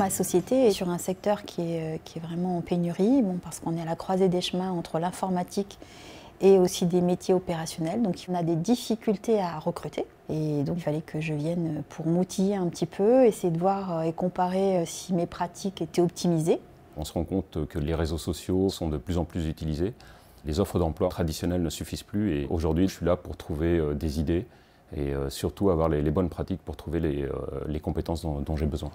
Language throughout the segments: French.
ma société est sur un secteur qui est vraiment en pénurie, parce qu'on est à la croisée des chemins entre l'informatique et aussi des métiers opérationnels. Donc on a des difficultés à recruter. Et donc il fallait que je vienne pour m'outiller un petit peu, essayer de voir et comparer si mes pratiques étaient optimisées. On se rend compte que les réseaux sociaux sont de plus en plus utilisés. Les offres d'emploi traditionnelles ne suffisent plus et aujourd'hui je suis là pour trouver des idées et surtout avoir les bonnes pratiques pour trouver les compétences dont j'ai besoin.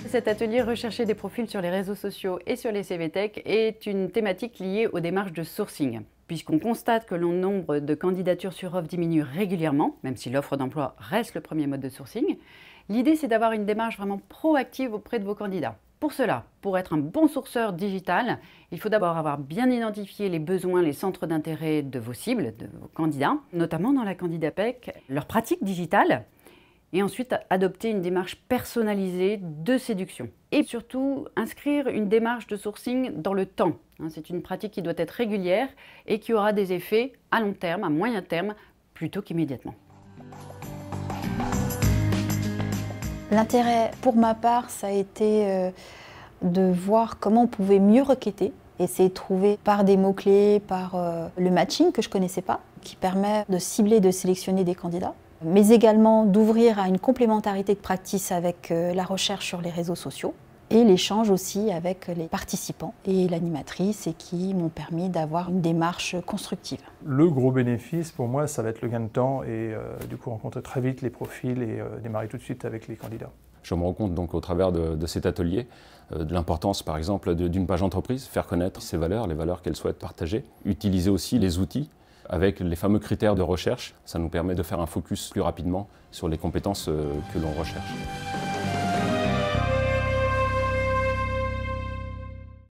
Cet atelier Rechercher des profils sur les réseaux sociaux et sur les CVTech est une thématique liée aux démarches de sourcing. Puisqu'on constate que le nombre de candidatures sur offre diminue régulièrement, même si l'offre d'emploi reste le premier mode de sourcing, l'idée c'est d'avoir une démarche vraiment proactive auprès de vos candidats. Pour cela, pour être un bon sourceur digital, il faut d'abord avoir bien identifié les besoins, les centres d'intérêt de vos cibles, de vos candidats, notamment dans la Candidatpec, leurs pratiques digitales, et ensuite adopter une démarche personnalisée de séduction. Et surtout, inscrire une démarche de sourcing dans le temps. C'est une pratique qui doit être régulière et qui aura des effets à long terme, à moyen terme, plutôt qu'immédiatement. L'intérêt pour ma part, ça a été de voir comment on pouvait mieux requêter, essayer de trouver par des mots-clés, par le matching que je ne connaissais pas, qui permet de cibler, de sélectionner des candidats, mais également d'ouvrir à une complémentarité de practice avec la recherche sur les réseaux sociaux et l'échange aussi avec les participants et l'animatrice et qui m'ont permis d'avoir une démarche constructive. Le gros bénéfice pour moi, ça va être le gain de temps et du coup rencontrer très vite les profils et démarrer tout de suite avec les candidats. Je me rends compte donc au travers de cet atelier de l'importance par exemple d'une page entreprise, faire connaître ses valeurs, les valeurs qu'elle souhaite partager, utiliser aussi les outils avec les fameux critères de recherche. Ça nous permet de faire un focus plus rapidement sur les compétences que l'on recherche.